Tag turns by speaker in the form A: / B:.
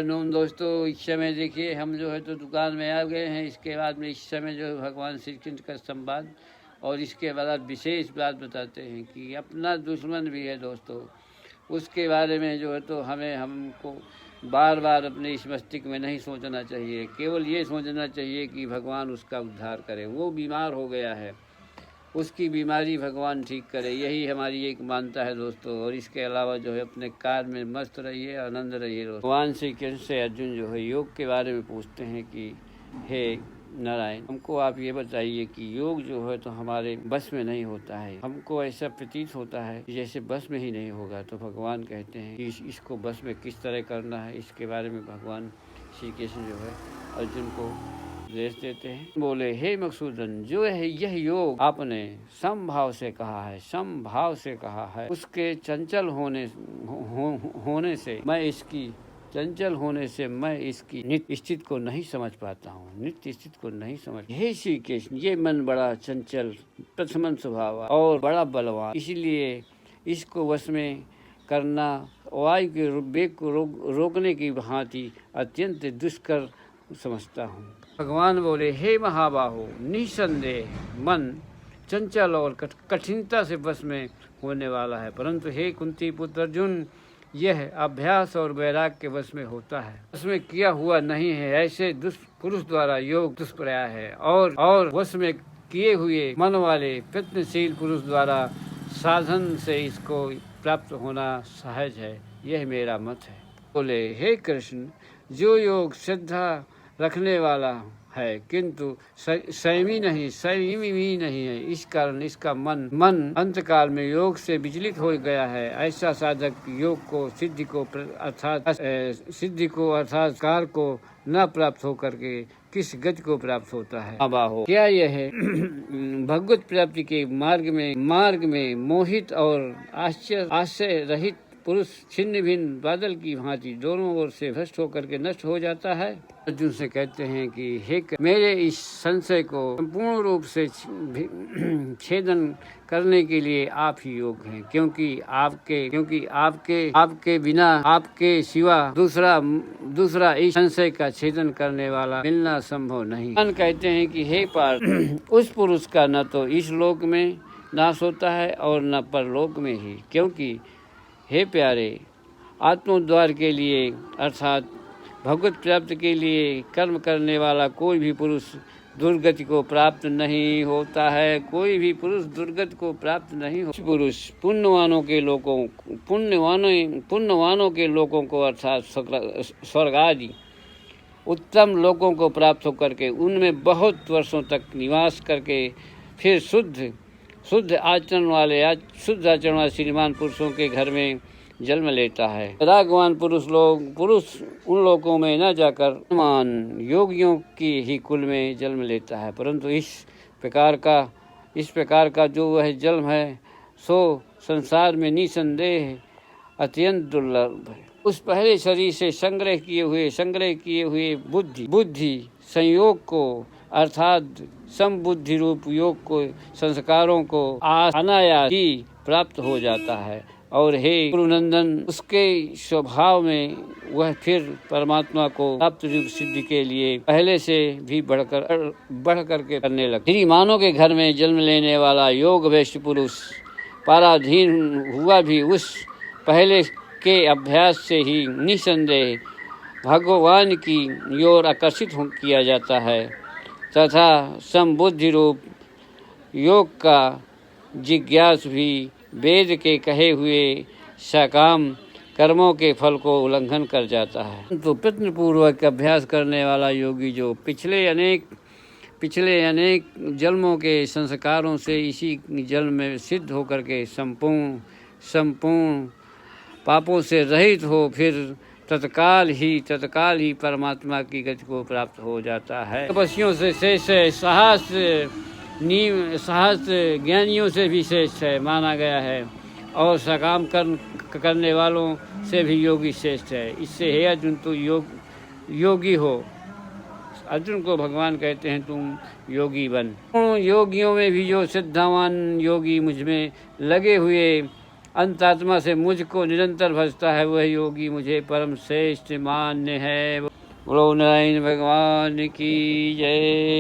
A: नून दोस्तों, इस समय देखिए हम जो है तो दुकान में आ गए हैं। इसके बाद में इस समय जो है भगवान श्री कृष्ण का संवाद और इसके बाद विशेष बात बताते हैं कि अपना दुश्मन भी है दोस्तों, उसके बारे में जो है तो हमको बार बार अपने इस मस्तिष्क में नहीं सोचना चाहिए। केवल ये सोचना चाहिए कि भगवान उसका उद्धार करे। वो बीमार हो गया है, उसकी बीमारी भगवान ठीक करे, यही हमारी एक मानता है दोस्तों। और इसके अलावा जो है अपने कार्य में मस्त रहिए, आनंद रहिए दोस्तों। भगवान श्री कृष्ण से अर्जुन जो है योग के बारे में पूछते हैं कि हे नारायण, हमको आप ये बताइए कि योग जो है तो हमारे बस में नहीं होता है। हमको ऐसा प्रतीत होता है जैसे बस में ही नहीं होगा। तो भगवान कहते हैं कि इसको बस में किस तरह करना है, इसके बारे में भगवान श्री कृष्ण जो है अर्जुन को उपदेश देते हैं। बोले, हे मकसूदन, जो है यह योग आपने समभाव से कहा है, समभाव से कहा है, उसके चंचल होने से मैं इसकी चंचल होने से मैं इसकी नित्य स्थिति को नहीं समझ पाता हूँ, नित्य स्थिति को नहीं समझ। हे श्री कृष्ण, ये मन बड़ा चंचल प्रथमन स्वभाव और बड़ा बलवान, इसलिए इसको वश में करना वायु के वेग को रोकने की भांति अत्यंत दुष्कर समझता हूँ। भगवान बोले, हे महाबाहो, निसंदेह मन चंचल और कठिनता से बस में होने वाला है, परंतु हे कुंती पुत्र अर्जुन, यह अभ्यास और वैराग के वश में होता है, उसमें किया हुआ नहीं है। ऐसे पुरुष द्वारा योग दुष्प्रयाय है और वश में किए हुए मन वाले प्रयत्नशील पुरुष द्वारा साधन से इसको प्राप्त होना सहज है। यह मेरा मत है। बोले, हे कृष्ण, जो योग श्रद्धा रखने वाला है किंतु संयमी नहीं है, इस कारण इसका मन अंतकाल में योग से विचलित हो गया है। ऐसा साधक योग को सिद्धि को अर्थात कार को न प्राप्त होकर के किस गति को प्राप्त होता है। अबाहो, क्या यह है भगवत प्राप्ति के मार्ग में मोहित और आश्चर्य रहित पुरुष छिन्न भिन्न बादल की भांति दोनों ओर से भ्रष्ट होकर के नष्ट हो जाता है। अर्जुन से कहते हैं कि हे मेरे इस संशय को संपूर्ण रूप से छेदन करने के लिए आप ही योग हैं, क्योंकि आपके बिना आपके सिवा दूसरा इस संशय का छेदन करने वाला मिलना संभव नहीं। भगवान कहते हैं कि हे पार्थ, उस पुरुष का न तो इस लोक में नाश होता है और न परलोक में ही, क्योंकि हे प्यारे, आत्मोद्धार के लिए अर्थात भगवत प्राप्ति के लिए कर्म करने वाला कोई भी पुरुष दुर्गति को प्राप्त नहीं होता है। कोई भी पुरुष दुर्गति को प्राप्त नहीं होता। पुरुष पुण्यवानों के लोकों को अर्थात स्वर्ग आदि उत्तम लोकों को प्राप्त होकर के उनमें बहुत वर्षों तक निवास करके फिर शुद्ध आचरण वाले श्रीमान पुरुषों के घर में जन्म लेता है। रागवान पुरुष उन लोगों में न जाकर मान योगियों की ही कुल में जन्म लेता है, परंतु इस प्रकार का जो वह जन्म है सो संसार में निसंदेह अत्यंत दुर्लभ है। उस पहले शरीर से संग्रह किए हुए बुद्धि संयोग को अर्थात समबुद्धि रूप योग को संस्कारों को अनायास ही प्राप्त हो जाता है। और हे गुरुनंदन, उसके स्वभाव में वह फिर परमात्मा को प्राप्त रूप सिद्धि के लिए पहले से भी बढ़कर के करने लगता। श्रीमानों के घर में जन्म लेने वाला योग वैश्य पुरुष पराधीन हुआ भी उस पहले के अभ्यास से ही निसंदेह भगवान की ओर आकर्षित किया जाता है तथा समबुद्धि रूप योग का जिज्ञास भी वेद के कहे हुए सकाम कर्मों के फल को उल्लंघन कर जाता है। तो प्रयत्नपूर्वक अभ्यास करने वाला योगी जो पिछले अनेक जन्मों के संस्कारों से इसी जन्म में सिद्ध होकर के संपूर्ण पापों से रहित हो, फिर तत्काल ही परमात्मा की गति को प्राप्त हो जाता है। तपस्वियों से श्रेष्ठ है, साहस ज्ञानियों से भी श्रेष्ठ है माना गया है, और सकाम करने वालों से भी योगी श्रेष्ठ है। इससे हे अर्जुन, तू योगी हो। अर्जुन को भगवान कहते हैं तुम योगी बन। योगियों में भी जो श्रद्धावान योगी मुझ में लगे हुए अंतरात्मा से मुझको निरंतर भजता है, वह योगी मुझे परम श्रेष्ठ मान्य है। बोलो नारायण भगवान की जय।